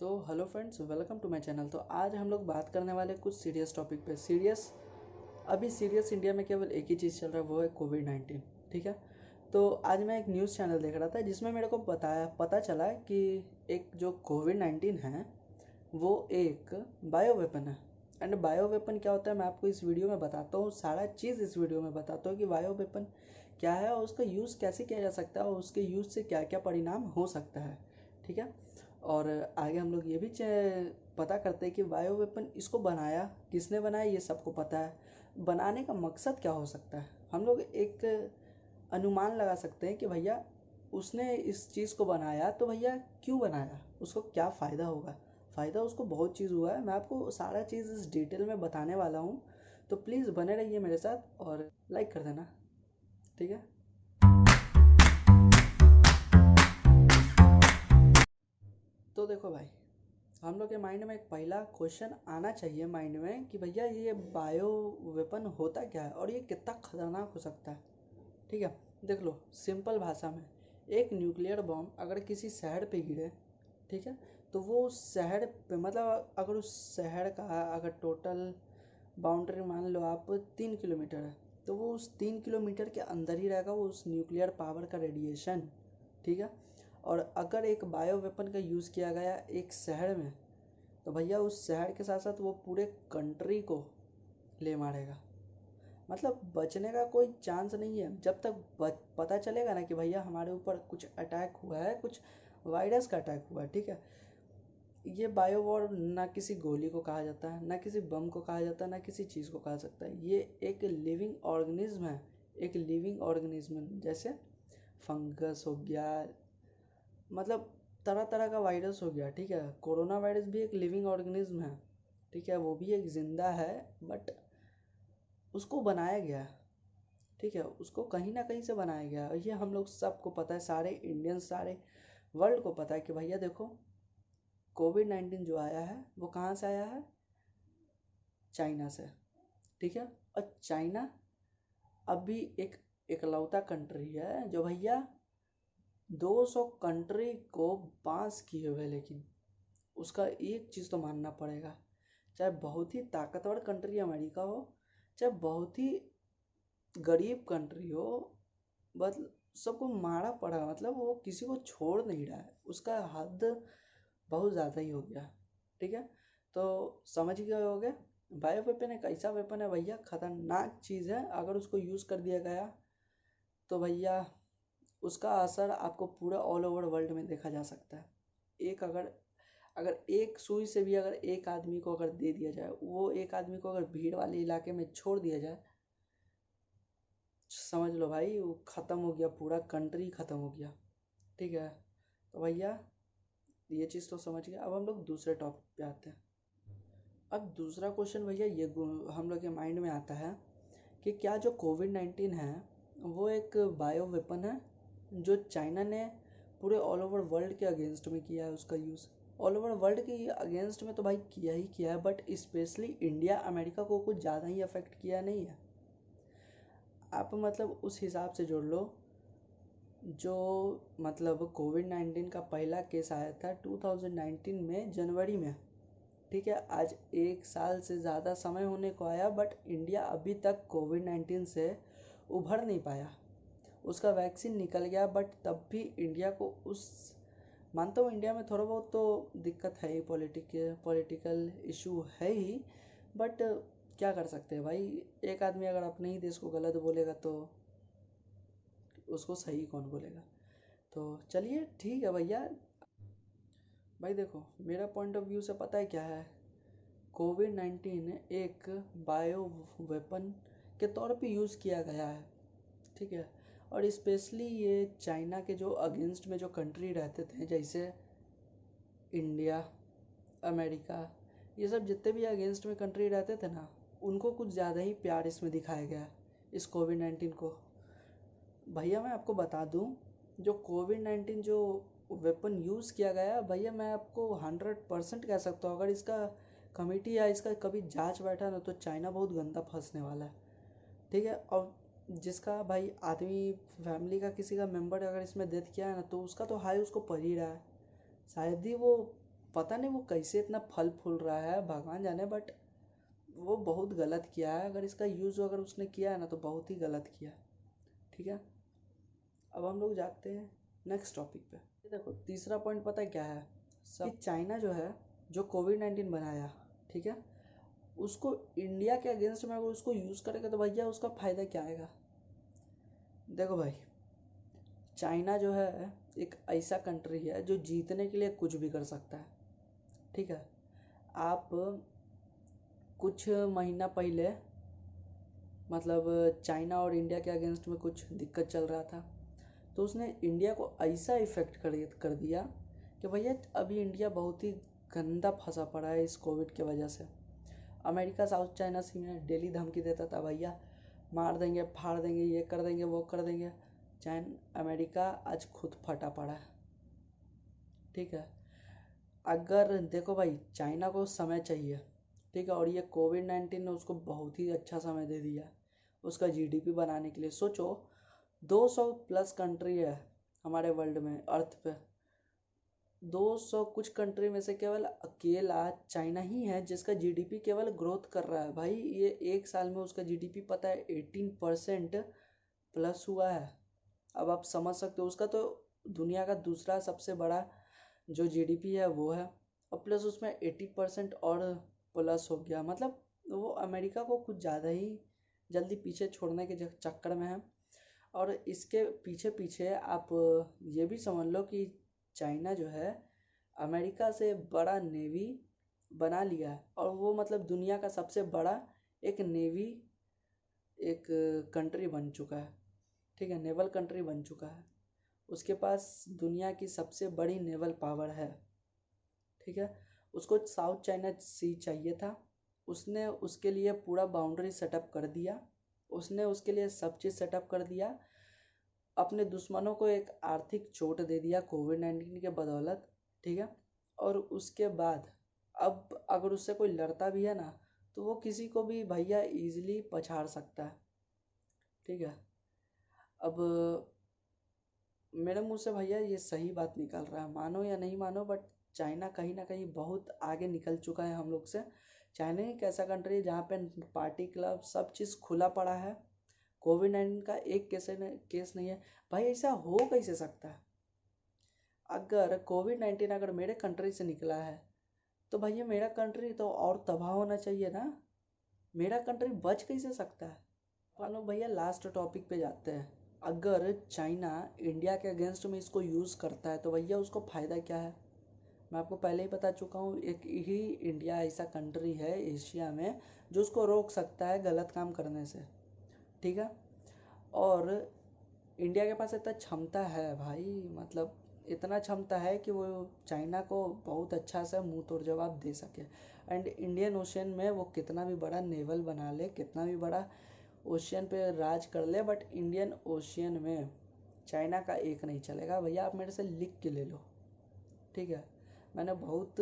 तो hello friends, welcome to my channel. तो आज हम लोग बात करने वाले कुछ सीरियस टॉपिक पे। अभी सीरियस इंडिया में केवल एक ही चीज़ चल रहा है, वो है कोविड-19। ठीक है। तो आज मैं एक न्यूज़ चैनल देख रहा था जिसमें मेरे को पता चला कि एक जो कोविड-19 है वो एक बायो वेपन है। एंड बायो वेपन क्या होता है मैं आपको इस वीडियो में बताता हूँ। सारा चीज़ इस वीडियो में बताता हूँ कि बायो वेपन क्या है और उसका यूज़ कैसे किया जा सकता है और उसके यूज़ से क्या क्या परिणाम हो सकता है। ठीक है। और आगे हम लोग ये भी पता करते हैं कि बायो वेपन इसको बनाया किसने बनाया, ये सबको पता है। बनाने का मकसद क्या हो सकता है, हम लोग एक अनुमान लगा सकते हैं कि भैया उसने इस चीज़ को बनाया तो भैया क्यों बनाया, उसको क्या फ़ायदा होगा। फ़ायदा उसको बहुत चीज़ हुआ है, मैं आपको सारा चीज़ इस डिटेल में बताने वाला हूँ। तो प्लीज़ बने रहिए मेरे साथ और लाइक कर देना। ठीक है। तो देखो भाई, हम लोग के माइंड में एक पहला क्वेश्चन आना चाहिए माइंड में कि भैया ये बायो वेपन होता क्या है और ये कितना खतरनाक हो सकता है। ठीक है। देख लो सिंपल भाषा में, एक न्यूक्लियर बॉम्ब अगर किसी शहर पे गिरे, ठीक है, तो वो उस शहर पे मतलब अगर उस शहर का अगर टोटल बाउंड्री मान लो आप 3 किलोमीटर है, तो वो उस 3 किलोमीटर के अंदर ही रहेगा वो उस न्यूक्लियर पावर का रेडिएशन। ठीक है। और अगर एक बायो वेपन का यूज़ किया गया एक शहर में, तो भैया उस शहर के साथ साथ वो पूरे कंट्री को ले मारेगा। मतलब बचने का कोई चांस नहीं है जब तक पता चलेगा ना कि भैया हमारे ऊपर कुछ अटैक हुआ है, कुछ वायरस का अटैक हुआ है। ठीक है। ये बायो वॉर ना किसी गोली को कहा जाता है, ना किसी बम को कहा जाता है, ना किसी चीज़ को कहा सकता है। ये एक लिविंग ऑर्गेनिज्म है। एक लिविंग ऑर्गेनिज्म जैसे फंगस हो गया, मतलब तरह तरह का वायरस हो गया। ठीक है। कोरोना वायरस भी एक लिविंग ऑर्गेनिज्म है। ठीक है। वो भी एक जिंदा है, बट उसको बनाया गया है। ठीक है। उसको कहीं ना कहीं से बनाया गया है और ये हम लोग सबको पता है, सारे इंडियन सारे वर्ल्ड को पता है कि भैया देखो कोविड-19 जो आया है वो कहाँ से आया है, चाइना से। ठीक है। और चाइना अभी एक इकलौता कंट्री है जो भैया 200 कंट्री को पास किए हुए, लेकिन उसका एक चीज़ तो मानना पड़ेगा, चाहे बहुत ही ताकतवर कंट्री अमेरिका हो, चाहे बहुत ही गरीब कंट्री हो, बस सबको मारा पड़ा। मतलब वो किसी को छोड़ नहीं रहा है, उसका हद बहुत ज़्यादा ही हो गया। ठीक है। तो समझ गए होगे, बायो वेपन एक ऐसा वेपन है भैया, खतरनाक चीज़ है। अगर उसको यूज़ कर दिया गया तो भैया उसका असर आपको पूरा ऑल ओवर वर्ल्ड में देखा जा सकता है। एक अगर अगर एक सुई से भी अगर एक आदमी को अगर दे दिया जाए, वो एक आदमी को अगर भीड़ वाले इलाके में छोड़ दिया जाए, समझ लो भाई वो ख़त्म हो गया, पूरा कंट्री ख़त्म हो गया। ठीक है। तो भैया ये चीज़ तो समझ गया। अब हम लोग दूसरे टॉपिक पे आते हैं। अब दूसरा क्वेश्चन भैया ये हम लोग के माइंड में आता है कि क्या जो कोविड-19 है वो एक बायो वेपन है जो चाइना ने पूरे ऑल ओवर वर्ल्ड के अगेंस्ट में किया है उसका यूज़। ऑल ओवर वर्ल्ड के अगेंस्ट में तो भाई किया ही किया है, बट स्पेशली इंडिया अमेरिका को कुछ ज़्यादा ही अफेक्ट किया नहीं है। आप मतलब उस हिसाब से जोड़ लो, जो मतलब कोविड-19 का पहला केस आया था 2019 में जनवरी में। ठीक है। आज 1 साल से ज़्यादा समय होने को आया, बट इंडिया अभी तक कोविड-19 से उभर नहीं पाया। उसका वैक्सीन निकल गया, बट तब भी इंडिया को उस, मानता हूँ इंडिया में थोड़ा बहुत तो दिक्कत है ही, पॉलिटिकल इशू है ही, बट क्या कर सकते हैं भाई। एक आदमी अगर अपने ही देश को गलत बोलेगा तो उसको सही कौन बोलेगा। तो चलिए ठीक है भैया। भाई देखो मेरा पॉइंट ऑफ व्यू से पता है क्या है, कोविड-19 एक बायो वेपन के तौर पे यूज़ किया गया है। ठीक है। और स्पेशली ये चाइना के जो अगेंस्ट में जो कंट्री रहते थे, जैसे इंडिया, अमेरिका, ये सब जितने भी अगेंस्ट में कंट्री रहते थे ना, उनको कुछ ज़्यादा ही प्यार इसमें दिखाया गया है इस कोविड-19 को। भैया मैं आपको बता दूं, जो कोविड-19 जो वेपन यूज़ किया गया भैया, मैं आपको 100% कह सकता हूँ अगर इसका कमिटी या इसका कभी जांच बैठा ना तो चाइना बहुत गंदा फंसने वाला है। ठीक है। और जिसका भाई आदमी फैमिली का किसी का मेंबर अगर इसमें डेथ किया है ना, तो उसका तो हाय उसको पड़ ही रहा है। शायद ही वो पता नहीं वो कैसे इतना फल फूल रहा है, भगवान जाने, बट वो बहुत गलत किया है। अगर इसका यूज़ अगर उसने किया है ना तो बहुत ही गलत किया। ठीक है, अब हम लोग जाते हैं नेक्स्ट टॉपिक पे। ये देखो तीसरा पॉइंट पता है क्या है सब, कि चाइना जो है जो कोविड-19 बनाया, ठीक है, उसको इंडिया के अगेंस्ट में अगर उसको यूज़ करेगा तो भैया उसका फ़ायदा क्या आएगा। देखो भाई, चाइना जो है एक ऐसा कंट्री है जो जीतने के लिए कुछ भी कर सकता है। ठीक है, आप कुछ महीना पहले मतलब चाइना और इंडिया के अगेंस्ट में कुछ दिक्कत चल रहा था, तो उसने इंडिया को ऐसा इफ़ेक्ट कर दिया कि भैया अभी इंडिया बहुत ही गंदा फंसा पड़ा है इस कोविड की वजह से। अमेरिका साउथ चाइना सी में डेली धमकी देता था, भैया मार देंगे, फाड़ देंगे, ये कर देंगे, वो कर देंगे। अमेरिका आज खुद फटा पड़ा है। ठीक है, अगर देखो भाई चाइना को समय चाहिए, ठीक है, और ये कोविड-19 ने उसको बहुत ही अच्छा समय दे दिया उसका जीडीपी बनाने के लिए। सोचो 200 प्लस कंट्री है हमारे वर्ल्ड में, अर्थ पे 200 कुछ कंट्री में से केवल अकेला चाइना ही है जिसका जीडीपी केवल ग्रोथ कर रहा है। भाई ये एक साल में उसका जीडीपी पता है 18% प्लस हुआ है। अब आप समझ सकते हो, उसका तो दुनिया का दूसरा सबसे बड़ा जो जीडीपी है वो है, और प्लस उसमें 80% और प्लस हो गया। मतलब वो अमेरिका को कुछ ज़्यादा ही जल्दी पीछे छोड़ने के चक्कर में है। और इसके पीछे पीछे आप ये भी समझ लो कि चाइना जो है अमेरिका से बड़ा नेवी बना लिया है, और वो मतलब दुनिया का सबसे बड़ा एक नेवी एक कंट्री बन चुका है। ठीक है, नेवल कंट्री बन चुका है, उसके पास दुनिया की सबसे बड़ी नेवल पावर है। ठीक है, उसको साउथ चाइना सी चाहिए था, उसने उसके लिए पूरा बाउंड्री सेटअप कर दिया, उसने उसके लिए सब चीज़ सेटअप कर दिया, अपने दुश्मनों को एक आर्थिक चोट दे दिया कोविड-19 के बदौलत। ठीक है, और उसके बाद अब अगर उससे कोई लड़ता भी है ना तो वो किसी को भी भैया इजीली पछाड़ सकता है। ठीक है, अब मेरे मुंह से भैया ये सही बात निकल रहा है, मानो या नहीं मानो, बट चाइना कहीं ना कहीं बहुत आगे निकल चुका है हम लोग से। चाइना एक ऐसा कंट्री है जहाँ पे पार्टी क्लब सब चीज़ खुला पड़ा है, कोविड-19 का एक केस नहीं है। भाई ऐसा हो कैसे सकता है? अगर कोविड-19 अगर मेरे कंट्री से निकला है तो भैया मेरा कंट्री तो और तबाह होना चाहिए ना, मेरा कंट्री बच कैसे सकता है? अपन लोग भैया लास्ट टॉपिक पे जाते हैं। अगर चाइना इंडिया के अगेंस्ट में इसको यूज़ करता है तो भैया उसको फ़ायदा क्या है? मैं आपको पहले ही बता चुका हूँ, एक ही इंडिया ऐसा कंट्री है एशिया में जो उसको रोक सकता है गलत काम करने से। ठीक है, और इंडिया के पास इतना क्षमता है भाई, मतलब इतना क्षमता है कि वो चाइना को बहुत अच्छा सा मुंह तोड़ जवाब दे सके। एंड इंडियन ओशियन में वो कितना भी बड़ा नेवल बना ले, कितना भी बड़ा ओशियन पे राज कर ले, बट इंडियन ओशियन में चाइना का एक नहीं चलेगा। भैया आप मेरे से लिख के ले लो। ठीक है, मैंने बहुत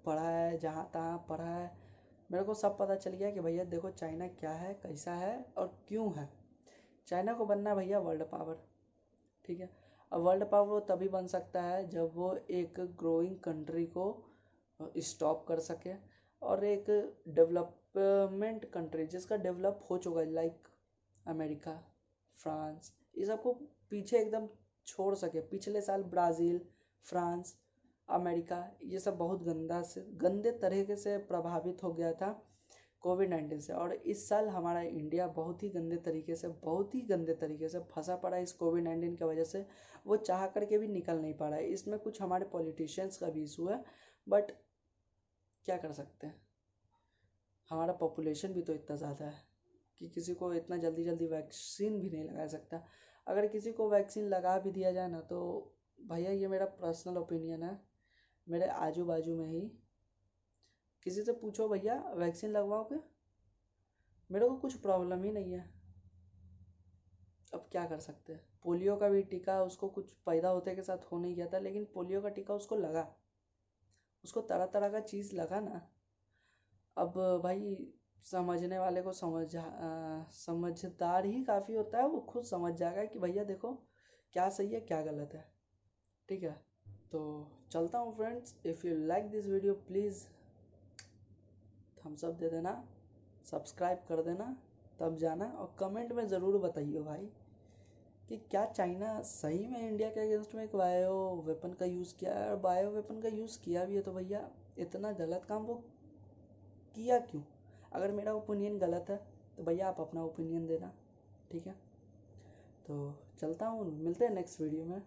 पढ़ा है, जहाँ तहाँ पढ़ा है, मेरे को सब पता चल गया कि भैया देखो चाइना क्या है, कैसा है और क्यों है। चाइना को बनना है भैया वर्ल्ड पावर। ठीक है, अब वर्ल्ड पावर वो तभी बन सकता है जब वो एक ग्रोइंग कंट्री को स्टॉप कर सके, और एक डेवलपमेंट कंट्री जिसका डेवलप हो चुका है लाइक अमेरिका, फ्रांस, ये सबको पीछे एकदम छोड़ सके। पिछले साल ब्राज़ील, फ्रांस, अमेरिका ये सब बहुत गंदे तरीके से प्रभावित हो गया था कोविड-19 से, और इस साल हमारा इंडिया बहुत ही गंदे तरीके से फंसा पड़ा है इस कोविड-19 की वजह से। वो चाह करके भी निकल नहीं पा रहा है। इसमें कुछ हमारे पॉलिटिशियंस का भी इशू है, बट क्या कर सकते हैं, हमारा पॉपुलेशन भी तो इतना ज़्यादा है कि किसी को इतना जल्दी जल्दी वैक्सीन भी नहीं लगा सकता। अगर किसी को वैक्सीन लगा भी दिया जाए ना तो भैया ये मेरा पर्सनल ओपिनियन है, मेरे आजू बाजू में ही किसी से पूछो भैया वैक्सीन लगवाओगे, मेरे को कुछ प्रॉब्लम ही नहीं है। अब क्या कर सकते हैं, पोलियो का भी टीका उसको कुछ पैदा होते के साथ हो नहीं गया था, लेकिन पोलियो का टीका उसको लगा, उसको तरह तरह का चीज़ लगा ना। अब भाई समझने वाले को समझदार ही काफ़ी होता है, वो खुद समझ जाएगा कि भैया देखो क्या सही है क्या गलत है। ठीक है, तो चलता हूँ friends. If you like this video please thumbs up दे देना, सब्सक्राइब कर देना, तब जाना। और कमेंट में ज़रूर बताइए भाई कि क्या चाइना सही में इंडिया के अगेंस्ट में एक बायो वेपन का यूज़ किया है, और बायो वेपन का यूज़ किया भी है तो भैया इतना गलत काम वो किया क्यों। अगर मेरा ओपिनियन गलत है तो भैया आप अपना ओपिनियन देना, ठीक है। तो चलता हूँ, मिलते हैं नेक्स्ट वीडियो में।